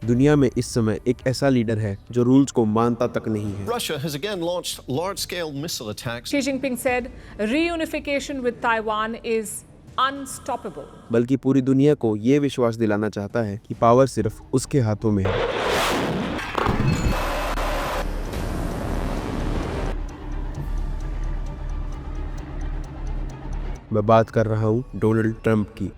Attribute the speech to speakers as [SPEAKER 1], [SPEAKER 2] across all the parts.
[SPEAKER 1] दुनिया में इस समय एक ऐसा लीडर है जो रूल्स को मानता तक नहीं है।
[SPEAKER 2] Russia has again launched large-scale missile attacks.
[SPEAKER 3] Xi Jinping said reunification with Taiwan is unstoppable.
[SPEAKER 1] बल्कि पूरी दुनिया को ये विश्वास दिलाना चाहता है कि पावर सिर्फ उसके हाथों में है। मैं बात कर रहा हूँ डोनाल्ड ट्रंप की।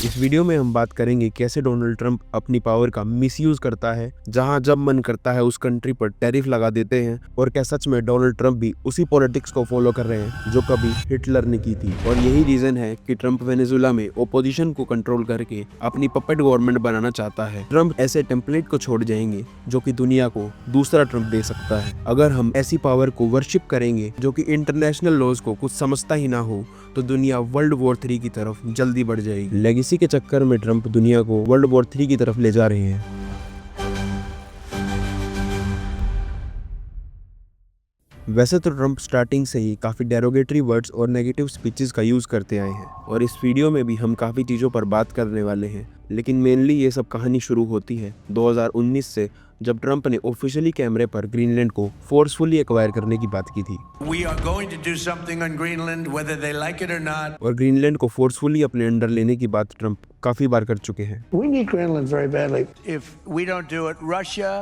[SPEAKER 1] इस वीडियो में हम बात करेंगे कैसे डोनाल्ड ट्रंप अपनी पावर का मिसयूज करता है, जहां जब मन करता है उस कंट्री पर टैरिफ लगा देते हैं, और क्या सच में डोनाल्ड ट्रंप भी उसी पॉलिटिक्स को फॉलो कर रहे हैं जो कभी हिटलर ने की थी। और यही रीजन है कि ट्रंप वेनेजुएला में ओपोजिशन को कंट्रोल करके अपनी पपेट गवर्नमेंट बनाना चाहता है। ट्रंप ऐसे टेम्पलेट को छोड़ जाएंगे जो कि दुनिया को दूसरा ट्रंप दे सकता है। अगर हम ऐसी पावर को वर्शिप करेंगे जो कि इंटरनेशनल लॉज को कुछ समझता ही ना हो, तो दुनिया वर्ल्ड वॉर 3 की तरफ जल्दी बढ़ जाएगी। लेगेसी के चक्कर में ट्रंप दुनिया को वर्ल्ड वॉर 3 की तरफ ले जा रहे हैं। वैसे तो ट्रंप स्टार्टिंग से ही काफी डेरोगेटरी वर्ड्स और नेगेटिव स्पीचेस का यूज करते आए हैं, और इस वीडियो में भी हम काफी चीजों पर बात करने वाले हैं। लेकिन मेनली ये सब कहानी शुरू होती है 2019 से, जब ट्रंप ने ऑफिशियली कैमरे पर ग्रीनलैंड को फोर्सफुली एक्वायर करने की बात की थी।
[SPEAKER 4] We are going to do something on Greenland, whether they like it or not.
[SPEAKER 1] और ग्रीनलैंड को फोर्सफुली अपने अंडर लेने की बात ट्रंप काफी बार कर चुके हैं।
[SPEAKER 5] We need Greenland very badly.
[SPEAKER 4] If we don't do it, Russia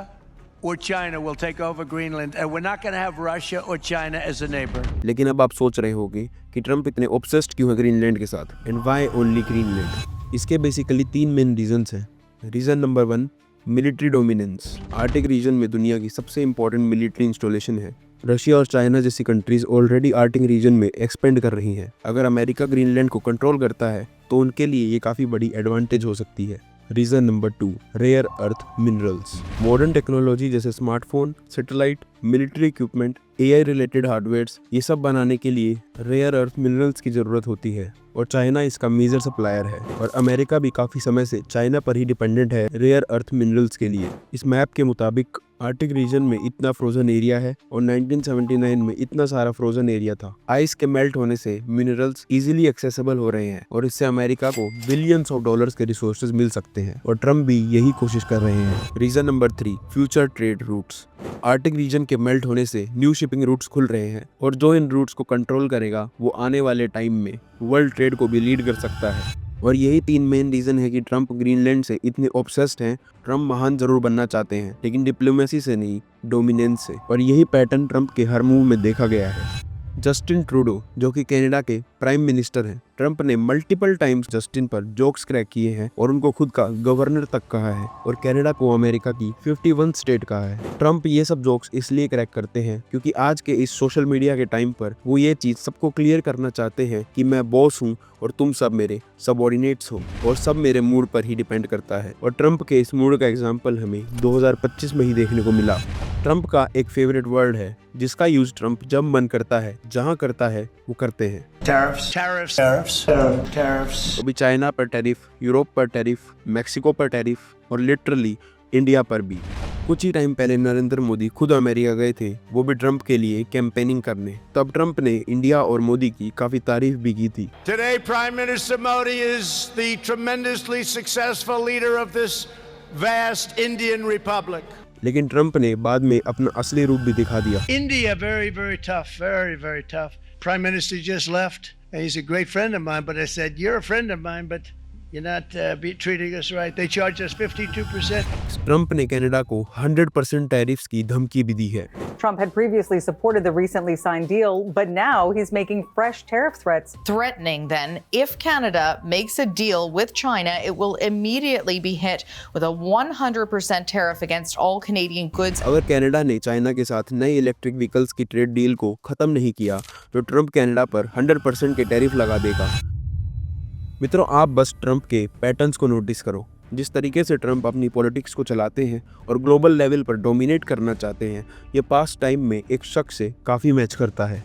[SPEAKER 4] or China will take over Greenland, and we're not going to have Russia or China as a neighbor.
[SPEAKER 1] लेकिन अब आप सोच रहे होंगे कि ट्रंप इतने ऑब्सेस्ड क्यों है ग्रीनलैंड के साथ, एंड व्हाई ओनली ग्रीनलैंड। इसके बेसिकली 3 मेन रीजंस हैं। Reason number 1, military dominance. Arctic region में दुनिया की सबसे इंपॉर्टेंट मिलिट्री इंस्टॉलेशन है। रशिया और चाइना जैसी कंट्रीज ऑलरेडी आर्टिक रीजन में एक्सपेंड कर रही हैं। अगर अमेरिका ग्रीनलैंड को कंट्रोल करता है तो उनके लिए ये काफ़ी बड़ी एडवांटेज हो सकती है। Reason number 2, rare earth minerals. Modern technology जैसे smartphone, satellite, military equipment, AI related hardwares, ये सब बनाने के लिए रेयर अर्थ मिनरल्स की ज़रूरत होती है, और चाइना इसका मेजर सप्लायर है। और अमेरिका भी काफ़ी समय से चाइना पर ही डिपेंडेंट है रेयर अर्थ मिनरल्स के लिए। इस मैप के मुताबिक आर्टिक रीजन में इतना फ्रोजन एरिया है, और 1979 में इतना सारा फ्रोजन एरिया था। आइस के मेल्ट होने से मिनरल्स इजीली एक्सेसिबल हो रहे हैं, और इससे अमेरिका को बिलियंस ऑफ डॉलर्स के रिसोर्सेज मिल सकते हैं, और ट्रंप भी यही कोशिश कर रहे हैं। Reason number 3, future trade routes. Arctic region के मेल्ट होने से न्यू शिपिंग रूट्स खुल रहे हैं, और जो इन रूट्स को कंट्रोल करेगा वो आने वाले टाइम में वर्ल्ड ट्रेड को भी लीड कर सकता है। और यही 3 मेन रीजन है कि ट्रंप ग्रीनलैंड से इतने ऑब्सेस्ड हैं। ट्रंप महान जरूर बनना चाहते हैं, लेकिन डिप्लोमेसी से नहीं, डोमिनेंस से। और यही पैटर्न ट्रंप के हर मूव में देखा गया है। जस्टिन ट्रूडो, जो कि कनाडा के प्राइम मिनिस्टर हैं, ट्रंप ने मल्टीपल टाइम्स जस्टिन पर जोक्स क्रैक किए हैं, और उनको खुद का गवर्नर तक कहा है, और कनाडा को अमेरिका की 51 स्टेट कहा है। ट्रंप ये सब जोक्स इसलिए क्रैक करते हैं क्योंकि आज के इस सोशल मीडिया के टाइम पर वो ये चीज सबको क्लियर करना चाहते हैं कि मैं बॉस हूँ और तुम सब मेरे सबऑर्डिनेट्स हो, और सब मेरे मूड पर ही डिपेंड करता है। और ट्रंप के इस मूड का एग्जाम्पल हमें 2025 में ही देखने को मिला। ट्रंप का एक फेवरेट वर्ड है जिसका यूज ट्रंप जब मन करता है, जहां करता है, वो करते हैं।
[SPEAKER 4] Tariffs, tariffs, tariffs, tariffs.
[SPEAKER 1] अभी चाइना पर टैरिफ, यूरोप पर टैरिफ, मैक्सिको पर टैरिफ, और लिटरली इंडिया पर भी। कुछ ही टाइम पहले नरेंद्र मोदी खुद अमेरिका गए थे, वो भी ट्रंप के लिए कैंपेनिंग करने। तब ट्रंप ने इंडिया और मोदी की काफी तारीफ भी की थी।
[SPEAKER 4] Today, Prime Minister Modi is the tremendously successful leader of this vast Indian republic.
[SPEAKER 1] लेकिन ट्रंप ने बाद में अपना असली रूप भी दिखा दिया।
[SPEAKER 4] India, very, very tough, very, very tough. Prime Minister just left. He's a great friend of mine, but I said, you're a friend of mine, but you're not treating us right. They charge us 52%.
[SPEAKER 1] Trump ने Canada को 100% tariffs की धमकी भी दी है।
[SPEAKER 6] Trump had previously supported the recently signed deal, but now he's making fresh tariff threats.
[SPEAKER 7] Threatening then, if Canada makes a deal with China, it will immediately be hit with a 100% tariff against all Canadian goods.
[SPEAKER 1] अगर Canada ने China के साथ नई electric vehicles की trade deal को खत्म नहीं किया, तो ट्रंप कनाडा पर 100% के टैरिफ लगा देगा। मित्रों, आप बस ट्रंप के पैटर्न्स को नोटिस करो। जिस तरीके से ट्रंप अपनी पॉलिटिक्स को चलाते हैं और ग्लोबल लेवल पर डोमिनेट करना चाहते हैं, ये पास्ट टाइम में एक शख्स से काफ़ी मैच करता है।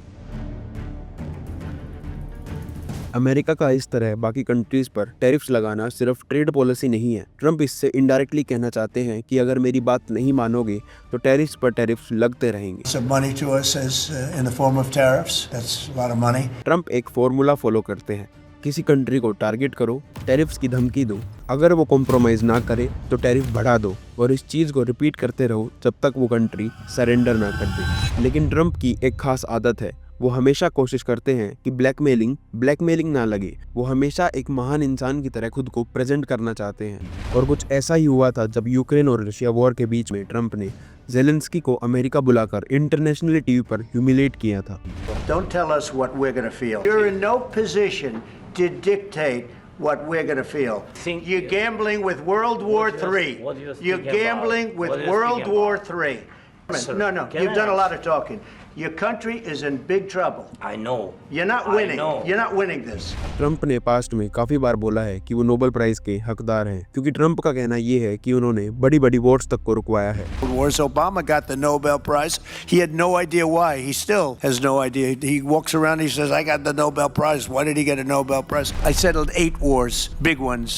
[SPEAKER 1] अमेरिका का इस तरह बाकी कंट्रीज पर टैरिफ्स लगाना सिर्फ ट्रेड पॉलिसी नहीं है। ट्रंप इससे इनडायरेक्टली कहना चाहते हैं कि अगर मेरी बात नहीं मानोगे तो टैरिफ्स पर टैरिफ्स लगते रहेंगे।
[SPEAKER 4] Money to us is in the form of tariffs. That's a lot of money.
[SPEAKER 1] Trump एक फॉर्मूला फॉलो करते हैं। किसी कंट्री को टारगेट करो, टैरिफ्स की धमकी दो, अगर वो कॉम्प्रोमाइज ना करे तो टैरिफ बढ़ा दो और इस चीज़ को रिपीट करते रहो जब तक वो कंट्री सरेंडर ना कर दे। लेकिन ट्रंप की एक खास आदत है, वो हमेशा कोशिश करते हैं कि ब्लैकमेलिंग ना लगे। वो हमेशा एक महान इंसान की तरह खुद को प्रेजेंट करना चाहते हैं और कुछ ऐसा ही हुआ था जब यूक्रेन और रशिया वॉर के बीच में ट्रंप ने जेलेंस्की को अमेरिका बुलाकर इंटरनेशनली टीवी पर ह्यूमिलेट किया था।
[SPEAKER 5] Don't tell us what we're going to feel. You're in no position to dictate what we're going to feel. You're gambling with World War III. You're gambling with World War III. No, you've done a lot of talking. Your country is in big trouble.
[SPEAKER 8] I know.
[SPEAKER 5] You're not winning. You're not winning this.
[SPEAKER 1] Trump ने past में काफी बार बोला है कि वो Nobel prize के हकदार हैं, क्योंकि ट्रंप का कहना ये है कि उन्होंने बड़ी बड़ी वॉर्स तक को रुकवाया है।
[SPEAKER 5] Wars, Obama got the Nobel Prize. He had no idea why. He still has no idea. He walks around, he says, I got the Nobel Prize. Why did he get a Nobel Prize? I settled 8 wars, big ones.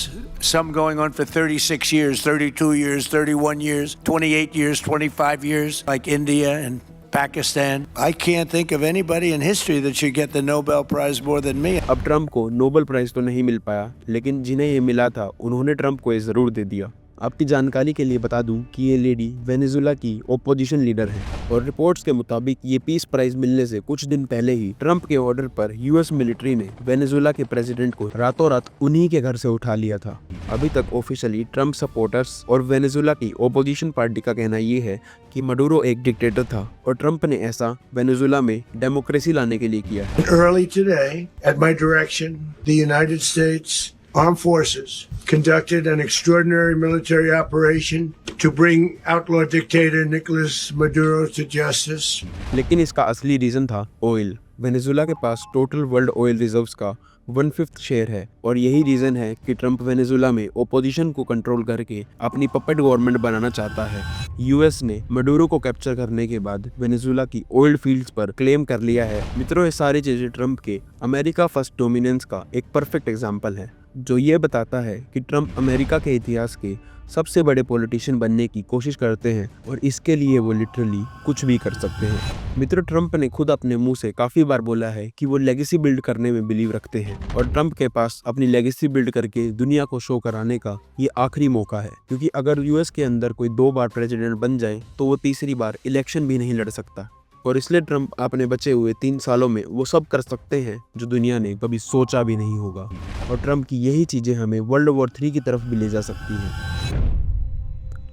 [SPEAKER 5] Some going on for 36 years, 32 years, 31 years, 28 years, 25 years, like India and Pakistan. I can't think of anybody in history that should get the Nobel Prize more than me.
[SPEAKER 1] अब Trump को Nobel prize तो नहीं मिल पाया, लेकिन जिन्हें ये मिला था उन्होंने ट्रंप को ये जरूर दे दिया। आपकी जानकारी के लिए बता दूं कि ये लेडी वेनेजुएला की ओपोजिशन लीडर है और रिपोर्ट्स के मुताबिक ये पीस प्राइज मिलने से कुछ दिन पहले ही ट्रंप के ऑर्डर पर यूएस मिलिट्री ने वेनेजुएला के प्रेसिडेंट को रातों रात उन्हीं के घर से उठा लिया था। अभी तक ऑफिशियली ट्रंप सपोर्टर्स और वेनेजुएला की ओपोजिशन पार्टी का कहना ये है कि मडुरो एक डिक्टेटर था और ट्रंप ने ऐसा वेनेजुएला में डेमोक्रेसी लाने के लिए किया है।
[SPEAKER 9] Early today, at my direction, the United States Armed Forces conducted an extraordinary military operation to bring outlaw dictator Nicolas Maduro to justice.
[SPEAKER 1] लेकिन इसका असली रीजन था ऑयल। वेनेजुएला के पास टोटल वर्ल्ड ऑयल रिजर्व्स का 1/5 शेयर है और यही reason है कि ट्रंप वेनेजुएला में ओपोजिशन को कंट्रोल करके अपनी पपेट गवर्नमेंट बनाना चाहता है। यूएस ने मडुरो को कैप्चर करने के बाद वेनेजुएला की ऑयल फील्ड्स पर क्लेम कर लिया है। मित्रों, ये सारी चीजें ट्रंप के अमेरिका फर्स्ट डोमिनेंस का एक परफेक्ट एग्जाम्पल है, जो ये बताता है कि ट्रंप अमेरिका के इतिहास के सबसे बड़े पॉलिटिशियन बनने की कोशिश करते हैं और इसके लिए वो लिटरली कुछ भी कर सकते हैं। मित्रों, ट्रंप ने खुद अपने मुंह से काफ़ी बार बोला है कि वो लेगेसी बिल्ड करने में बिलीव रखते हैं और ट्रंप के पास अपनी लेगेसी बिल्ड करके दुनिया को शो कराने का ये आखिरी मौका है, क्योंकि अगर यूएस के अंदर कोई 2 बार प्रेसिडेंट बन जाए तो वो तीसरी बार इलेक्शन भी नहीं लड़ सकता और इसलिए ट्रंप अपने बचे हुए 3 सालों में वो सब कर सकते हैं जो दुनिया ने कभी सोचा भी नहीं होगा और ट्रंप की यही चीज़ें हमें वर्ल्ड वॉर 3 की तरफ भी ले जा सकती हैं।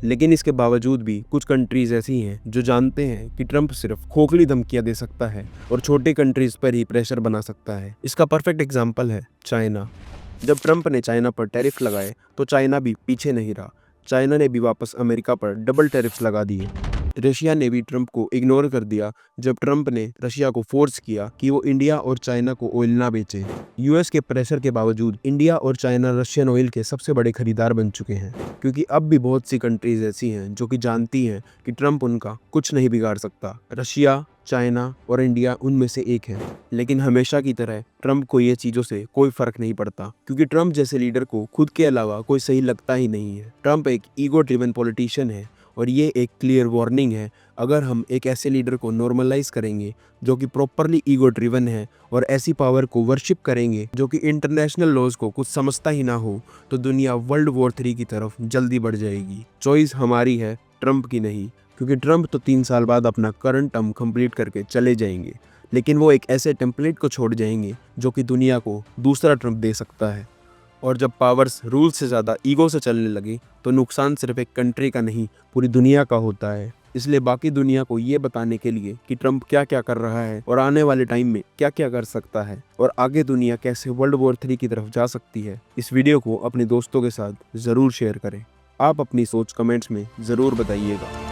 [SPEAKER 1] लेकिन इसके बावजूद भी कुछ कंट्रीज ऐसी हैं जो जानते हैं कि ट्रंप सिर्फ खोखली धमकियां दे सकता है और छोटी कंट्रीज पर ही प्रेशर बना सकता है। इसका परफेक्ट एग्जांपल है चाइना। जब ट्रंप ने चाइना पर टैरिफ लगाए तो चाइना भी पीछे नहीं रहा। चाइना ने भी वापस अमेरिका पर डबल टैरिफ्स लगा दिए। रशिया ने भी ट्रंप को इग्नोर कर दिया जब ट्रंप ने रशिया को फोर्स किया कि वो इंडिया और चाइना को ऑयल ना बेचे। यूएस के प्रेशर के बावजूद इंडिया और चाइना रशियन ऑयल के सबसे बड़े खरीदार बन चुके हैं, क्योंकि अब भी बहुत सी कंट्रीज ऐसी हैं जो कि जानती हैं कि ट्रंप उनका कुछ नहीं बिगाड़ सकता। रशिया, चाइना और इंडिया उनमें से एक है। लेकिन हमेशा की तरह ट्रंप को ये चीज़ों से कोई फर्क नहीं पड़ता, क्योंकि ट्रंप जैसे लीडर को खुद के अलावा कोई सही लगता ही नहीं है। ट्रंप एक ईगो ड्रिवन पॉलिटिशियन है और ये एक क्लियर वार्निंग है। अगर हम एक ऐसे लीडर को नॉर्मलाइज करेंगे जो कि प्रॉपरली ईगो ड्रिवन है और ऐसी पावर को वर्शिप करेंगे जो कि इंटरनेशनल लॉज को कुछ समझता ही ना हो, तो दुनिया वर्ल्ड वॉर 3 की तरफ जल्दी बढ़ जाएगी। चॉइस हमारी है, ट्रंप की नहीं, क्योंकि ट्रंप तो 3 साल बाद अपना करंट टर्म कंप्लीट करके चले जाएंगे, लेकिन वो एक ऐसे टेम्पलेट को छोड़ जाएंगे जो कि दुनिया को दूसरा ट्रंप दे सकता है। और जब पावर्स रूल से ज़्यादा ईगो से चलने लगे तो नुकसान सिर्फ एक कंट्री का नहीं, पूरी दुनिया का होता है। इसलिए बाकी दुनिया को ये बताने के लिए कि ट्रंप क्या क्या कर रहा है और आने वाले टाइम में क्या क्या कर सकता है और आगे दुनिया कैसे वर्ल्ड वॉर 3 की तरफ जा सकती है, इस वीडियो को अपने दोस्तों के साथ ज़रूर शेयर करें। आप अपनी सोच कमेंट्स में ज़रूर बताइएगा।